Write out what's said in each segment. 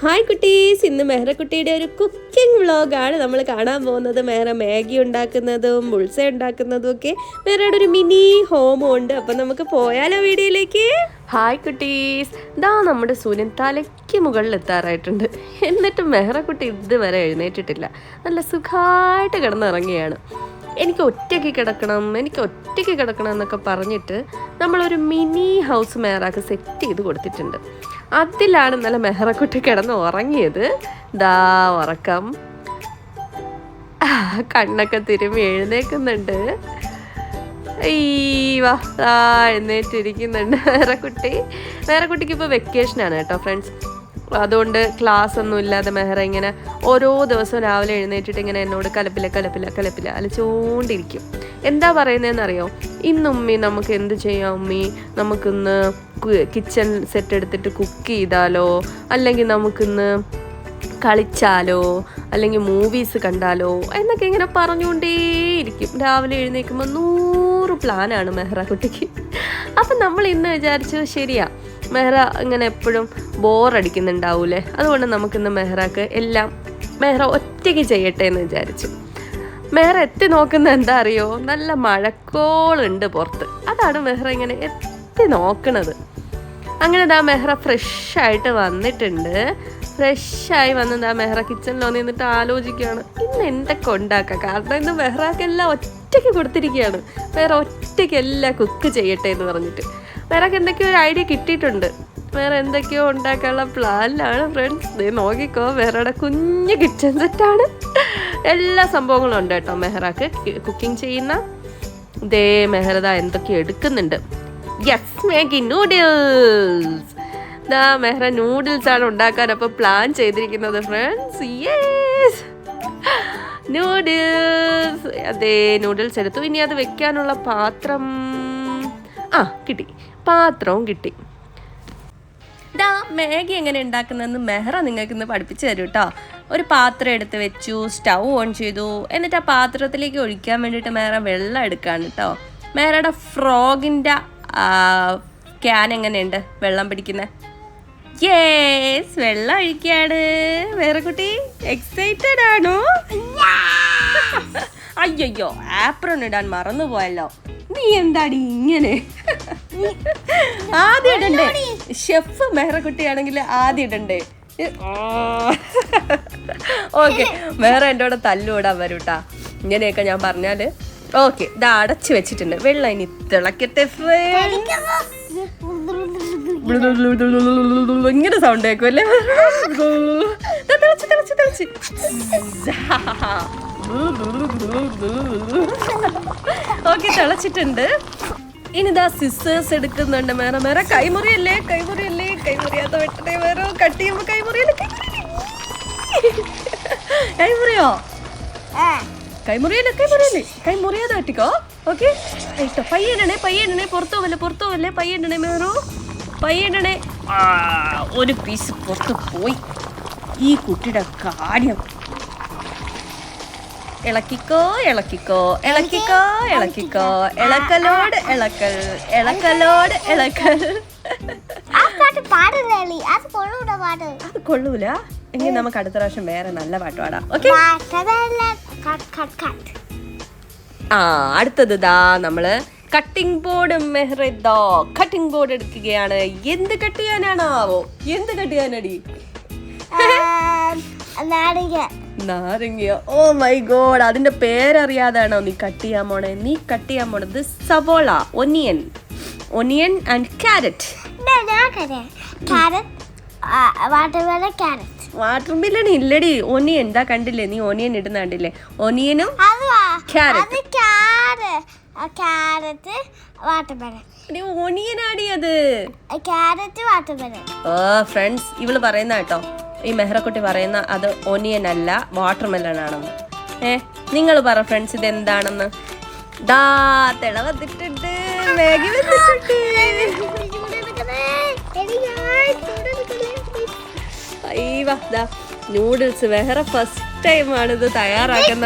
Hi കുട്ടീസ്, ഇന്ന് മെഹ്റക്കുട്ടിയുടെ ഒരു cooking വ്ളോഗാണ് നമ്മൾ കാണാൻ പോകുന്നത്. മെഹ്റ മാഗി ഉണ്ടാക്കുന്നതും ബുൾസ ഉണ്ടാക്കുന്നതും ഒക്കെ മെഹ്റയുടെ ഒരു മിനി ഹോമും ഉണ്ട്. അപ്പം നമുക്ക് പോയാലോ വീഡിയോയിലേക്ക്. ഹായ് കുട്ടീസ്, ഇതാ നമ്മുടെ സൂര്യൻ തലയ്ക്ക് മുകളിൽ എത്താറായിട്ടുണ്ട്. എന്നിട്ടും മെഹ്റക്കുട്ടി ഇതുവരെ എഴുന്നേറ്റിട്ടില്ല. നല്ല സുഖമായിട്ട് കിടന്നിറങ്ങിയാണ്. എനിക്ക് ഒറ്റയ്ക്ക് കിടക്കണം എന്നൊക്കെ പറഞ്ഞിട്ട് നമ്മളൊരു മിനി ഹൗസ് മെഹ്റാക്ക് സെറ്റ് ചെയ്ത് കൊടുത്തിട്ടുണ്ട്. അതിലാണ് ഇന്നലെ മെഹ്റക്കുട്ടി കിടന്ന് ഉറങ്ങിയത്. ദാ ഉറക്കം, കണ്ണൊക്കെ തിരുമ്മി എഴുന്നേക്കുന്നുണ്ട്. എഴുന്നേറ്റിരിക്കുന്നുണ്ട് മെഹ്റക്കുട്ടിക്ക് ഇപ്പോൾ വെക്കേഷനാണ് കേട്ടോ ഫ്രണ്ട്സ്. അതുകൊണ്ട് ക്ലാസ് ഒന്നും ഇല്ലാതെ മെഹ്റ ഇങ്ങനെ ഓരോ ദിവസവും രാവിലെ എഴുന്നേറ്റിട്ട് ഇങ്ങനെ എന്നോട് കലപ്പില അലച്ചോണ്ടിരിക്കും. എന്താ പറയുന്നതെന്നറിയോ? ഇന്നുമ്മി നമുക്ക് എന്ത് ചെയ്യാം ഉമ്മി, നമുക്കിന്ന് കിച്ചൺ സെറ്റ് എടുത്തിട്ട് കുക്ക് ചെയ്താലോ, അല്ലെങ്കിൽ നമുക്കിന്ന് കളിച്ചാലോ, അല്ലെങ്കിൽ മൂവീസ് കണ്ടാലോ എന്നൊക്കെ ഇങ്ങനെ പറഞ്ഞുകൊണ്ടേയിരിക്കും. രാവിലെ എഴുന്നേൽക്കുമ്പോൾ 100 പ്ലാനാണ് മെഹ്റക്കുട്ടിക്ക്. അപ്പം നമ്മൾ ഇന്ന് വിചാരിച്ചു, ശരിയാ മെഹ്റ ഇങ്ങനെ എപ്പോഴും ബോറടിക്കുന്നുണ്ടാവൂലേ, അതുകൊണ്ട് നമുക്കിന്ന് മെഹ്റക്ക് എല്ലാം മെഹ്റ ഒറ്റയ്ക്ക് ചെയ്യട്ടെ എന്ന് വിചാരിച്ചു. മെഹ്റ എത്തി നോക്കുന്ന എന്താ അറിയോ? നല്ല മഴക്കോളുണ്ട് പുറത്ത്. അതാണ് മെഹ്റ ഇങ്ങനെ എത്തി നോക്കണത്. അങ്ങനെ ദാ മെഹ്റ ഫ്രഷായിട്ട് വന്നിട്ടുണ്ട്. ഫ്രഷായി വന്നതാ മെഹ്റ കിച്ചണിൽ നിന്നിട്ട് ആലോചിക്കുകയാണ് ഇന്ന് എന്തൊക്കെ ഉണ്ടാക്കാം. കാരണം ഇന്ന് മെഹ്റക്കെല്ലാം ഒറ്റയ്ക്ക് കൊടുത്തിരിക്കുകയാണ്. മെഹ്റ ഒറ്റയ്ക്ക് എല്ലാം കുക്ക് ചെയ്യട്ടെ എന്ന് പറഞ്ഞിട്ട്. മെഹ്റക്ക് എന്തൊക്കെയോ ഒരു ഐഡിയ കിട്ടിയിട്ടുണ്ട്. മെഹ്റ എന്തൊക്കെയോ ഉണ്ടാക്കാനുള്ള പ്ലാനിലാണ് ഫ്രണ്ട്സ്. ദേ നോക്കിക്കോ, മെഹ്റയുടെ കുഞ്ഞ് കിച്ചൺ സെറ്റാണ്. എല്ലാ സംഭവങ്ങളും ഉണ്ട് കേട്ടോ മെഹ്റക്ക് കുക്കിംഗ് ചെയ്യുന്ന. ദേ മെഹ്റ എന്തൊക്കെയോ എടുക്കുന്നുണ്ട്. Yes, Maggi noodles. ദാ മെഹ്റ നൂഡിൽസ് ആണ് ഉണ്ടാക്കാൻ അപ്പോൾ പ്ലാൻ ചെയ്തിരിക്കുന്നത് ഫ്രണ്ട്സ്. Yes, noodles. അതേ, നൂഡിൽസ് എടുത്തു. ഇനി അത് വെക്കാനുള്ള പാത്രം കിട്ടി. പാത്രവും കിട്ടി. ദാ മാഗി എങ്ങനെ ഉണ്ടാക്കുന്നതെന്ന് മെഹ്റ നിങ്ങൾക്ക് ഇന്ന് പഠിപ്പിച്ചു തരും കേട്ടോ. ഒരു പാത്രം എടുത്ത് വെച്ചു, സ്റ്റൗ ഓൺ ചെയ്തു. എന്നിട്ട് ആ പാത്രത്തിലേക്ക് ഒഴിക്കാൻ വേണ്ടിയിട്ട് മെഹ്റ വെള്ളം എടുക്കുകയാണ് കേട്ടോ. മെഹ്റയുടെ ഫ്രോഗിൻ്റെ ക്യാൻ എങ്ങനെയുണ്ട് വെള്ളം പിടിക്കുന്നത്? യെസ്, വെള്ളം ഒഴിക്കുകയാണ്. മെഹ്റക്കുട്ടി എക്സൈറ്റഡ് ആണോ? അയ്യോ, ആപ്രൺ ഇടാൻ മറന്നുപോയല്ലോ. നീ എന്താടി ഇങ്ങനെ? ആദ്യം ഇടണ്ടേ? ഷെഫ് മെഹ്റക്കുട്ടിയാണെങ്കിൽ ആദ്യം ഇടണ്ടേ? ഓക്കെ, മെഹ്റ എൻ്റെ കൂടെ തല്ലൂടാൻ വരൂട്ടാ ഇങ്ങനെയൊക്കെ ഞാൻ പറഞ്ഞാല്. ഓക്കെ, ഇത് അടച്ചു വെച്ചിട്ടുണ്ട്. വെള്ളം ഇനി തിളക്കട്ടെ. ഇങ്ങനെ സൗണ്ട് കേൾക്കും അല്ലേ? തിളച്ച് ഓക്കെ, തിളച്ചിട്ടുണ്ട്. ഇനി ഇതാ സിസേഴ്സ് എടുക്കുന്നുണ്ട് മെഹ്റ. കൈമുറിയല്ലേ, കൈമുറിയാത്ത വെട്ടണേ വേറെ. കട്ട് ചെയ്യുമ്പോ കൈമുറിയാതെ വെട്ടിക്കോ. ഓക്കെ, പയ്യനെ പുറത്തു പോവല്ലേ. പയ്യനെ മേറു, പയ്യനെ. ഒരു പീസ് പുറത്ത് പോയി. ഈ കുട്ടിയുടെ കാര്യം. ഇളക്കിക്കോ. ഇളക്കലോട് ഇളക്കൽ. അത് കൊള്ളൂല. എങ്കിൽ നമുക്ക് അടുത്ത പ്രാവശ്യം വേറെ നല്ല പാട്ട് പാടാം. ഓക്കെ, അടുത്തത് ദാ നമ്മള് cutting board. Mehra cutting board എടുക്കുകയാണ്. എന്ത് കട്ട് ചെയ്യാനാണാവോ? എന്ത് കട്ട് ചെയ്യാനടി? നാരങ്ങയോ? ഓ മൈ ഗോഡ്, അതിന്റെ പേരറിയാതാണോ നീ കട്ട് ചെയ്യാൻ പോണേ? നീ കട്ട് ചെയ്യാൻ പോണത് സവോള, ഒനിയൻ ആൻഡ് ക്യാരറ്റ്. വാട്ടർമെലൺ ഇല്ലടി, ഒനിയൻ. എന്താ കണ്ടില്ലേ നീ? ഒനിയൻ ഇടുന്ന കണ്ടില്ലേ? ഒനിയനും ക്യാരറ്റ്. ഒനിയനാടി അത്. ഓ ഫ്രണ്ട്സ്, ഇവള് പറയുന്ന കേട്ടോ, ഈ മെഹ്റക്കുട്ടി പറയുന്ന അത് ഒനിയൻ അല്ല, വാട്ടർമെലൺ ആണെന്ന്. നിങ്ങൾ പറ ഫ്രണ്ട്സ്, ഇത് എന്താണെന്ന്. ദാ തിള വന്നിട്ടുണ്ട്, മാഗി വന്നിട്ടുണ്ട്. നൂഡിൽസ് മെഹ്റ ഫസ്റ്റ് ടൈം ആണ് ഇത് തയ്യാറാക്കുന്ന.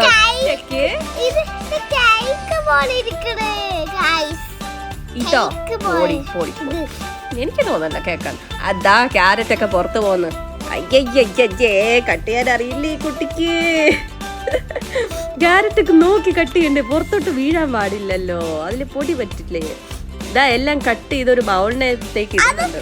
എനിക്ക് തോന്നണ്ട കേക്കാൻ. അതാ ക്യാരറ്റ് ഒക്കെ പുറത്ത് പോന്ന്. അയ്യയ്യേ കട്ട് ചെയ്യാൻ അറിയില്ല ഈ കുട്ടിക്ക്. ക്യാരറ്റൊക്കെ നോക്കി കട്ട് ചെയ്യണ്ടേ, പുറത്തോട്ട് വീഴാൻ പാടില്ലല്ലോ, അതിൽ പൊടി പറ്റില്ലേ. ഇതാ എല്ലാം കട്ട് ചെയ്തൊരു ബൗളിനകത്തേക്ക് ഇടുന്നുണ്ട്.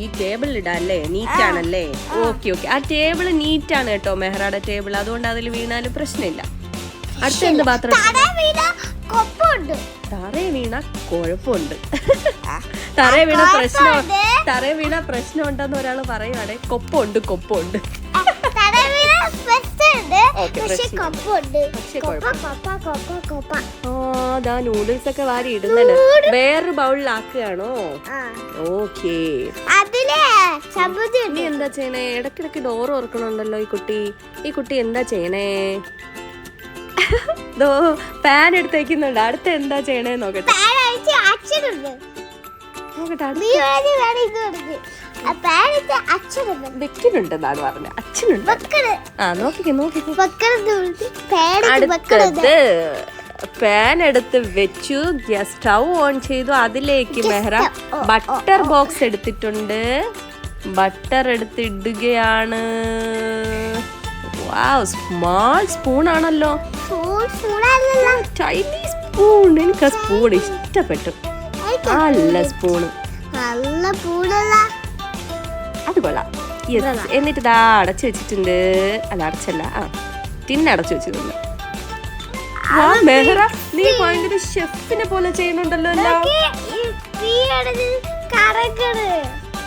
ഈ ടേബിളിൽ ഇടാല്ലേ, നീറ്റ് ആണല്ലേ. ഓക്കെ ഓക്കെ, ആ ടേബിൾ നീറ്റ് ആണ് കേട്ടോ മെഹ്റാടെ ടേബിൾ, അതുകൊണ്ട് അതിൽ വീണാലും പ്രശ്നമില്ല. അടുത്ത എന്ത് പാത്രം? തറയെ വീണ കുഴപ്പമുണ്ട്. തറയെ വീണ പ്രശ്നം ഉണ്ടെന്ന് ഒരാൾ പറയുവാണെ, കൊപ്പുണ്ട്. നൂഡിൽസ് ഒക്കെ വാരി ഇടുന്നുണ്ട്. വേറൊരു ബൗളിലാക്കുകയാണോ? ഓക്കേ. നീ എന്താ ചെയ്യണേ? ഇടക്കിടക്ക് ഡോർ ഓർക്കണുണ്ടല്ലോ ഈ കുട്ടി എന്താ ചെയ്യണേ? പാൻ എടുത്ത് വെക്കുന്നുണ്ട്. അടുത്ത എന്താ ചെയ്യണേ നോക്കട്ടെ. വെക്കുന്നുണ്ടെന്നാണ് പറഞ്ഞ. അച്ഛനുണ്ട്. ആ നോക്കിക്കേ. അടുത്തത് പാൻ എടുത്ത് വെച്ചു, സ്റ്റൗ ഓൺ ചെയ്തു. അതിലേക്ക് മെഹ്റ ബട്ടർ ബോക്സ് എടുത്തിട്ടുണ്ട്. ബട്ടർ എടുത്ത് ഇടുകയാണ്. സ്മാൾ സ്പൂൺ ആണല്ലോ, ടൈനി സ്പൂൺ. എനിക്ക് ആ സ്പൂൺ ഇഷ്ടപ്പെട്ടു. നല്ല സ്പൂണ്, അത് കൊള്ളാം. എന്നിട്ട് ഇതാ അടച്ചു വെച്ചിട്ടുണ്ട്. അല്ല അടച്ചല്ല, ടിന്നടച്ചു വെച്ചിട്ടുണ്ട്. മെഹ്റ നീ ഭയങ്കര ഷെഫിനെ പോലെ ചെയ്യുന്നുണ്ടല്ലോ എല്ലാം.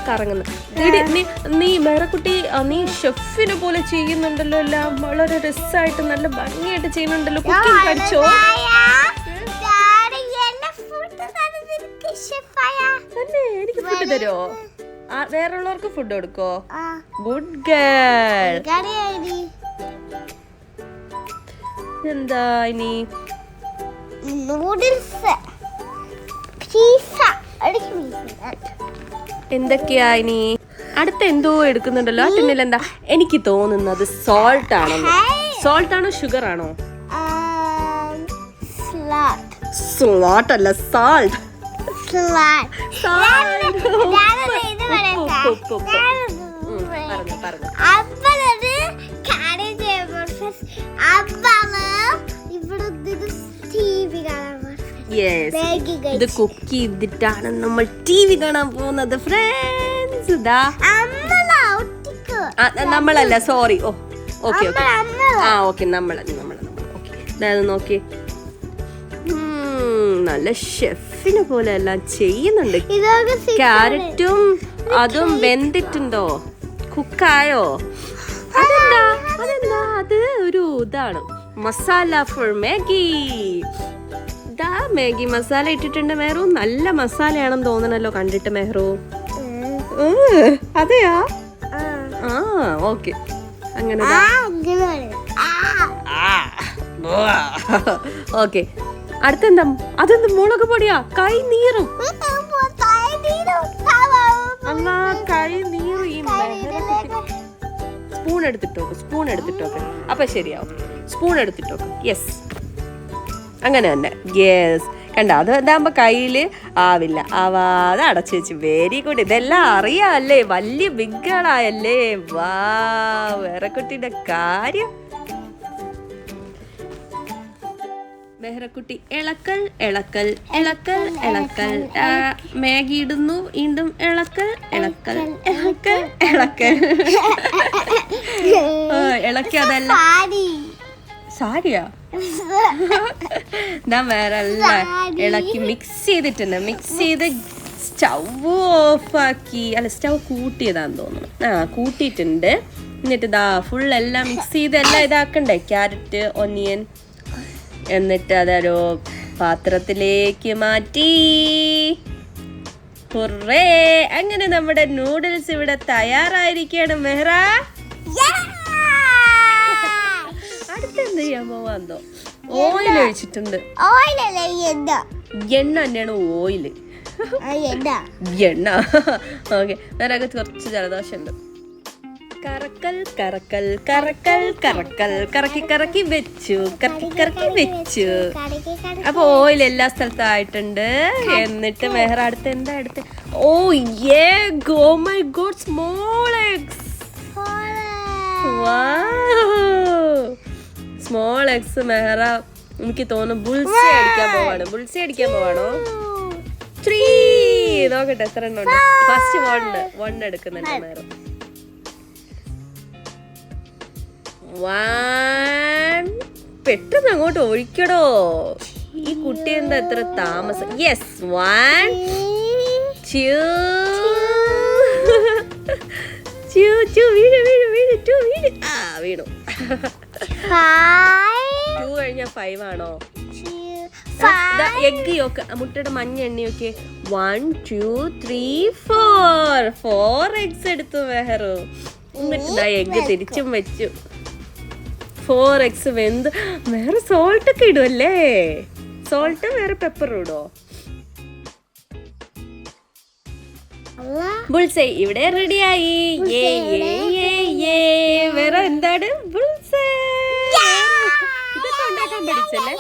കറങ്ങുന്ന നീ മെഹ്റക്കുട്ടി, നീ ഷെഫിനെ പോലെ ചെയ്യുന്നുണ്ടല്ലോ എല്ലാം. വളരെ രസമായിട്ട് നല്ല ഭംഗിയായിട്ട് ചെയ്യുന്നുണ്ടല്ലോ. കുക്കിംഗ് പഠിച്ചോ? തന്നെ എനിക്ക് ഫുഡ് തരുമോ? വേറുള്ളവർക്ക് ഫുഡ് കൊടുക്കോ? Good girl. എന്താ ഇനി? നൂഡിൽസ്, പിസ്സ, എന്തൊക്കെയാ ഇനി? അടുത്ത എന്തോ എടുക്കുന്നുണ്ടല്ലോ. ആ ടിന്നിൽ എന്താ? എനിക്ക് തോന്നുന്നത് സോൾട്ട് ആണോ? സോൾട്ട് ആണോ ഷുഗർ ആണോ? സോൾട്ട് അല്ല, സാൾട്ട്. ഇത് കുക്ക് ചെയ്തിട്ടാണ് നമ്മൾ TV കാണാൻ പോകുന്നത് ഫ്രണ്ട്സ്. നമ്മളല്ല, സോറി. ഓക്കെ നമ്മൾ നോക്കി. നല്ല ഷെഫിനെ പോലെ എല്ലാം ചെയ്യുന്നുണ്ട്. ക്യാരറ്റും അതും വെന്തിട്ടുണ്ടോ? കുക്കായോ? അതെന്താ? അത് ഒരു ഇതാണ് masala for Maggi. Maggi masala ഇട്ടിട്ടുണ്ട് മെഹ്റു. നല്ല മസാലയാണെന്ന് തോന്നണല്ലോ കണ്ടിട്ട് മെഹ്റു. അതെയാ? ഓക്കെ. അങ്ങനെ ഓക്കെ. അടുത്തെന്താ? അതെന്ത്? മുളക് പൊടിയാ? കൈ നീറും. കൈ നീറും. ഈ സ്പൂൺ എടുത്തിട്ടോക്കെ അപ്പൊ ശരിയാവും. സ്പൂൺ എടുത്തിട്ടോക്കെ. യെസ്, അങ്ങനെ തന്നെ. യെസ്, കണ്ട, അത് ഇതാകുമ്പോ കയ്യില് ആവില്ല. ആവാതെ അടച്ചു വെച്ച്. Very good. ഇതെല്ലാം അറിയാല്ലേ, വലിയ ബിഗ്ഗാളായല്ലേ. വാ, വേറെ കുട്ടിയുടെ കാര്യം. മെഹ്റക്കുട്ടി ഇളക്കൽ. മാഗി ഇടുന്നു, വീണ്ടും ഇളക്കൽ. ഇളക്കി അതല്ല സാരിയാ? വേറെ അല്ല, ഇളക്കി മിക്സ് ചെയ്തിട്ടുണ്ട്. മിക്സ് ചെയ്ത് സ്റ്റൗ ഓഫാക്കി. അല്ല, സ്റ്റൗ കൂട്ടിയതാന്ന് തോന്നുന്നു. കൂട്ടിയിട്ടുണ്ട്. എന്നിട്ട് ഇതാ ഫുൾ എല്ലാം മിക്സ് ചെയ്ത് എല്ലാം ഇതാക്കണ്ടേ, ക്യാരറ്റ്, ഒനിയൻ. എന്നിട്ട് അതൊരു പാത്രത്തിലേക്ക് മാറ്റി. ഹുറേ, അങ്ങനെ നമ്മുടെ നൂഡിൽസ് ഇവിടെ തയ്യാറായിരിക്കുകയാണ് മെഹ്റ. അടുത്തെന്ത് ചെയ്യാൻ പോവാന്തോ? ഓയിൽ ഒഴിച്ചിട്ടുണ്ട്. എണ്ണ തന്നെയാണ് ഓയില്. എണ്ണ. ഓക്കെ, വേറെ കുറച്ച് ജലദോഷം ഉണ്ട്. കറക്കൽ കറക്കൽ കറക്കൽ കറക്കൽ കറക്കി കറക്കി വെച്ചു കറക്കി കറക്കി വെച്ചു. അപ്പൊ ഓയിൽ എല്ലാ സ്ഥലത്തും ആയിട്ടുണ്ട്. എന്നിട്ട് മെഹർ അടുത്ത് എന്താ അടുത്ത്? Oh egg. Oh my god, small eggs. Small eggs മെഹറ എനിക്ക് തോന്നുന്നു ബുൾസി അടിക്കാൻ പോവാണോ? 3 നോക്കട്ടെ എത്ര എണ്ണം ഉണ്ട്. ഫസ്റ്റ് 1 എടുക്കുന്നുണ്ട് മെഹറ. 1. പെട്ടെന്ന് അങ്ങോട്ട് ഒഴിക്കടോ. ഈ കുട്ടി എന്താ എത്ര താമസം? യെസ്, 1 2 വീണു. 2 കഴിഞ്ഞാ 5 ആണോ? എഗ് യോക്ക്, മുട്ടയുടെ മഞ്ഞ എണ്ണയൊക്കെ. 1 2 3 4 എഗ്സ് എടുത്തു മെഹറു. എന്നിട്ട് എഗ് തിരിച്ചും വെച്ചു. 4 എഗ്സ് വെന്ത്. വേറെ സോൾട്ട് ഒക്കെ ഇടുമല്ലേ? സോൾട്ട് വേറെ പെപ്പറും ഇടോ? ബുൾസൈ ഇവിടെ റെഡിയായി. വേറെ എന്താണ്? ബുൾസൈ. ഇതൊക്കെ ഉണ്ടാക്കാൻ പഠിച്ചല്ലേ?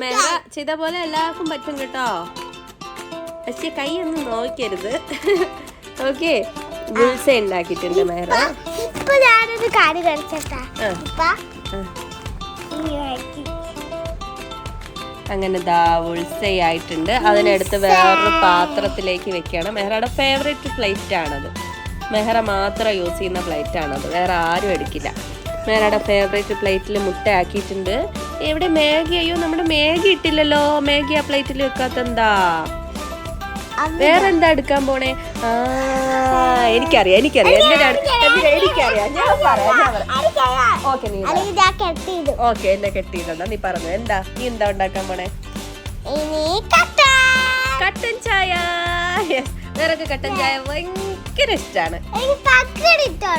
മെഹറ ചെയ്ത പോലെ എല്ലാവർക്കും പറ്റും കേട്ടോ. പക്ഷെ കൈ ഒന്നും നോക്കരുത്. ഓക്കെ, ബുൾസൈ ഉണ്ടാക്കിയിട്ടുണ്ട് മെഹറ. അങ്ങനെ ദാ ബുൾസൈ ആയിട്ടുണ്ട്. അതിനടുത്ത് വേറൊരു പാത്രത്തിലേക്ക് വെക്കണം. മെഹറയുടെ ഫേവറേറ്റ് പ്ലേറ്റ് ആണത്. മെഹറ മാത്രം യൂസ് ചെയ്യുന്ന പ്ലേറ്റ് ആണത്, വേറെ ആരും എടുക്കില്ല. മെഹറയുടെ ഫേവറേറ്റ് പ്ലേറ്റിൽ മുട്ട ആക്കിയിട്ടുണ്ട്. എവിടെ മാഗി? അയ്യോ, നമ്മുടെ മാഗി ഇട്ടില്ലല്ലോ. മാഗി ആ പ്ലേറ്റിൽ വെക്കാത്തെന്താ? വേറെ എന്താ എടുക്കാൻ പോണേ? എനിക്കറിയാം. ഓക്കെ, എന്നെ കെട്ടിയിട്ടുണ്ടോ? നീ പറഞ്ഞു. നീ എന്താ ഉണ്ടാക്കാൻ പോണേ? കട്ടൻ ചായ. വേറെ കട്ടൻ ചായ ഭയങ്കര ഇഷ്ടാണ്.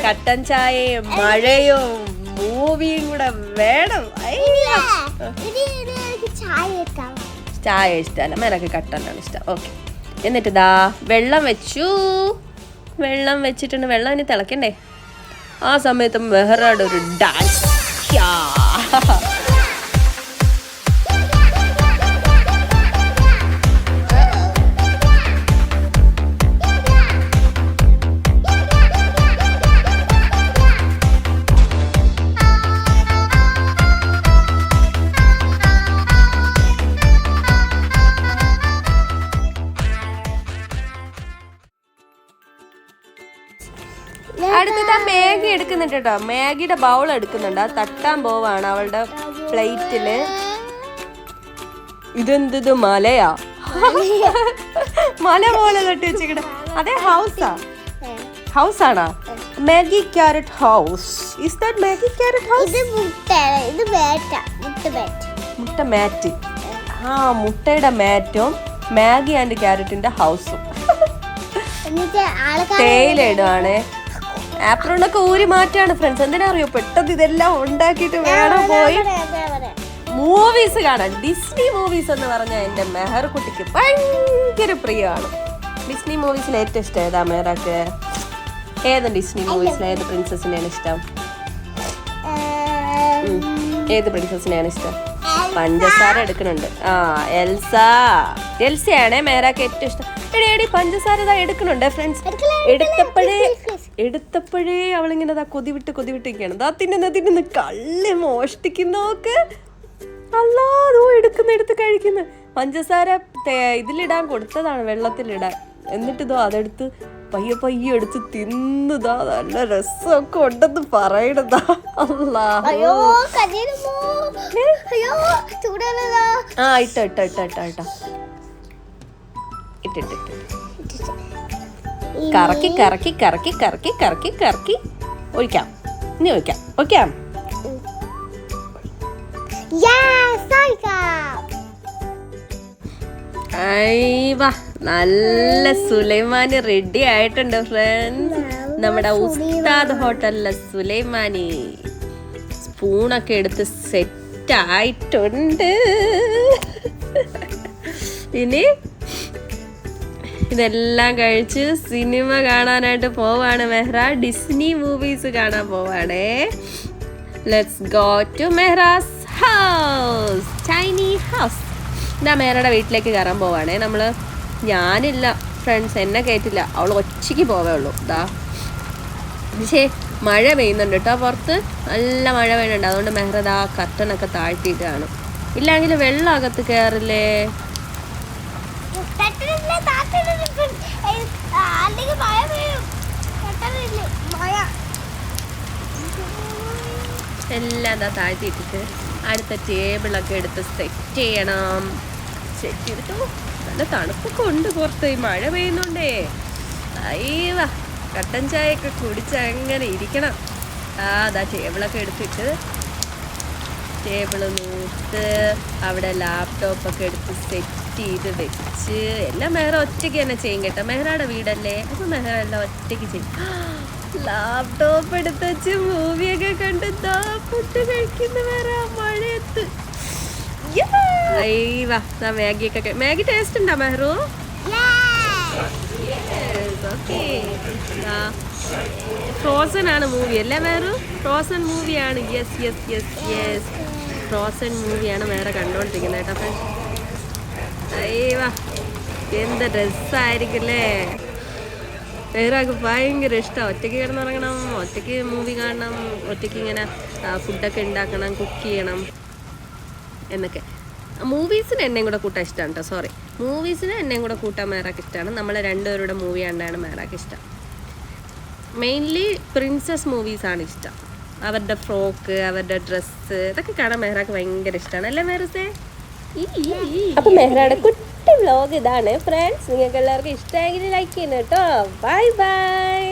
കട്ടൻ ചായയും മഴയും മൂവിയും കൂടെ വേണം. ചായ ഇഷ്ടമല്ല, മേനക്ക് കട്ടനാണ് ഇഷ്ടം. ഓക്കെ, എന്നിട്ട് ഇതാ വെള്ളം വെച്ചു. വെള്ളം വെച്ചിട്ടുണ്ട്. വെള്ളം ഇനി തിളക്കണ്ടേ? ആ സമയത്ത് മെഹറയുടെ ഒരു ഡാൻസ്. അടുത്തത് മാഗി എടുക്കുന്നുണ്ട് കേട്ടോ. മാഗിയുടെ ബൗൾ എടുക്കുന്നുണ്ട്. അത് തട്ടാൻ പോവാണ് അവളുടെ പ്ലേറ്റില്. ഇതെന്ത് മലയാ? മല പോലെ തട്ടി വെച്ചിട്ട്. അതെ, ഹൗസാണോ? Maggi carrot house. Is that Maggi carrot house? മുട്ട മാറ്റ്. മുട്ടയുടെ മാറ്റും മാഗി ആൻഡ് ക്യാരറ്റിന്റെ ഹൗസും. തേയില ഇടുവാണ്. ആപ്രോണൊക്കെ ഊരി മാറ്റാണ് ഫ്രണ്ട്സ്. എന്തിനാ അറിയോ? പെട്ടെന്ന് ഇതെല്ലാം ഉണ്ടാക്കിയിട്ട് വേണം പോയി മൂവീസ് കാണാൻ. ഡിസ്നി മൂവീസ് എന്ന് പറഞ്ഞാൽ എൻ്റെ മെഹർ കുട്ടിക്ക് ഭയങ്കര പ്രിയമാണ്. ഡിസ്നി മൂവീസിൽ ഏറ്റവും ഇഷ്ടം ഏതാ മെഹറക്ക്? ഏത് ഡിസ്നി മൂവീസിൽ ഏത് പ്രിൻസസിനെയാണ് ഇഷ്ടം? ഏത് പ്രിൻസസിനെയാണ് ഇഷ്ടം? പഞ്ചസാര എടുക്കുന്നുണ്ട്. എൽസയാണേ മെഹറക്ക് ഏറ്റവും ഇഷ്ടം. എടി പഞ്ചസാര എടുക്കുന്നുണ്ട് ഫ്രണ്ട്സ്. എടുത്തപ്പോഴേ അവളിങ്ങനെ കൊതി വിട്ടിരിക്കുകയാണ്. തിന്നുന്ന കള്ളി മോഷ്ടിക്കുന്നോക്ക്. അല്ലാതോ എടുത്ത് കഴിക്കുന്നു. പഞ്ചസാര ഇതിലിടാൻ കൊടുത്തതാണ്, വെള്ളത്തിലിടാൻ. എന്നിട്ടിതോ അതെടുത്ത് പയ്യെ എടുത്ത് തിന്നതാ. നല്ല രസമൊക്കെ ഉണ്ടെന്ന് പറയണതാ. കറക്കി ഒഴിക്കാം. ഇനി ഒഴിക്കാം. നല്ല സുലൈമാനി റെഡി ആയിട്ടുണ്ട് ഫ്രണ്ട്സ്. നമ്മുടെ ഉസ്താദ് ഹോട്ടലിലെ സുലൈമാനി സ്പൂണൊക്കെ എടുത്ത് സെറ്റ് ആയിട്ടുണ്ട്. ഇനി ഇതെല്ലാം കഴിച്ച് സിനിമ കാണാനായിട്ട് പോവാണ് മെഹ്റ. ഡിസ്നി മൂവീസ് കാണാൻ പോവാണേ. Let's go to Mehra's house, tiny house. ഇതാ മെഹ്റയുടെ വീട്ടിലേക്ക് കയറാൻ പോവാണേ നമ്മൾ. ഞാനില്ല ഫ്രണ്ട്സ്, എന്നെ കയറ്റില്ല, അവൾ ഒറ്റയ്ക്ക് പോവേ ഉള്ളൂ. ഇതാ പക്ഷേ മഴ പെയ്യുന്നുണ്ട് കേട്ടോ, പുറത്ത് നല്ല മഴ പെയ്യുന്നുണ്ട്. അതുകൊണ്ട് മെഹ്റ ആ കർട്ടനൊക്കെ താഴ്ത്തിയിട്ടാണ്, ഇല്ലെങ്കിൽ വെള്ളം അകത്ത് കയറില്ലേ. എല്ലാം എന്താ താഴ്ത്തിയിട്ടിട്ട് അടുത്ത ടേബിളൊക്കെ എടുത്ത് സെറ്റ് ചെയ്യണം. സെറ്റ് ചെയ്തിട്ട് നല്ല തണുപ്പൊക്കെ ഉണ്ട് പുറത്ത്, ഈ മഴ പെയ്യുന്നുണ്ടേ. അയ്യവാ കട്ടൻ ചായയൊക്കെ കുടിച്ച് അങ്ങനെ ഇരിക്കണം. അതാ ടേബിളൊക്കെ എടുത്തിട്ട് ടേബിള് നൂത്ത് അവിടെ ലാപ്ടോപ്പൊക്കെ എടുത്ത് സെറ്റ് ചെയ്ത് വെച്ച് എല്ലാം മെഹ്റ ഒറ്റയ്ക്ക് തന്നെ ചെയ്യും കേട്ടോ. മെഹ്റയുടെ വീടല്ലേ, അപ്പോൾ മെഹ്റ എല്ലാം ഒറ്റയ്ക്ക് ചെയ്യും. ലാപ്ടോപ്പ് എടുത്ത് വെച്ച് മൂവിയൊക്കെ കണ്ട് ഫുഡ് കഴിക്കുന്ന മെഹ്റ മഴയത്ത്. അയ്യവാ മാഗിയൊക്കെ. മാഗി ടേസ്റ്റ് ഉണ്ടോ മെഹ്റു? ഫ്രോസൺ ആണ് മൂവി അല്ലേ മെഹ്റു? ഫ്രോസൺ മൂവിയാണ്. Yes yes yes yes, frozen മൂവിയാണ് വേറെ കണ്ടോണ്ടിരിക്കുന്നത് കേട്ടോ. അയ്യവാ എന്ത് ഡ്രസ്സായിരിക്കില്ലേ. മെഹ്റാക്ക് ഭയങ്കര ഇഷ്ടമാണ് ഒറ്റയ്ക്ക് കിടന്നുറങ്ങണം, ഒറ്റയ്ക്ക് മൂവി കാണണം, ഒറ്റയ്ക്ക് ഇങ്ങനെ ഫുഡൊക്കെ ഉണ്ടാക്കണം, കുക്ക് ചെയ്യണം എന്നൊക്കെ. മൂവീസിന് എന്നെയും കൂടെ കൂട്ടാൻ ഇഷ്ടമാണ് കേട്ടോ. സോറി, മൂവീസിന് എന്നെയും കൂടെ കൂട്ടാൻ മെഹ്റാക്ക് ഇഷ്ടമാണ്. നമ്മൾ രണ്ടുപേരുടെ മൂവി കണ്ടാണ് മെഹ്റാക്ക് ഇഷ്ടം. മെയിൻലി പ്രിൻസസ് മൂവീസാണ് ഇഷ്ടം. അവരുടെ ഫ്രോക്ക്, അവരുടെ ഡ്രസ്സ്, ഇതൊക്കെ കാണാൻ മെഹ്റാക്ക് ഭയങ്കര ഇഷ്ടമാണ് അല്ലേ മെഹ്റസേ? അപ്പം മെഹ്റയുടെ കുട്ടി വ്ലോഗ് ഇതാണ് ഫ്രണ്ട്സ്. നിങ്ങൾക്ക് എല്ലാവർക്കും ഇഷ്ടമായെങ്കിൽ ലൈക്ക് ചെയ്യണം കേട്ടോ. Bye bye.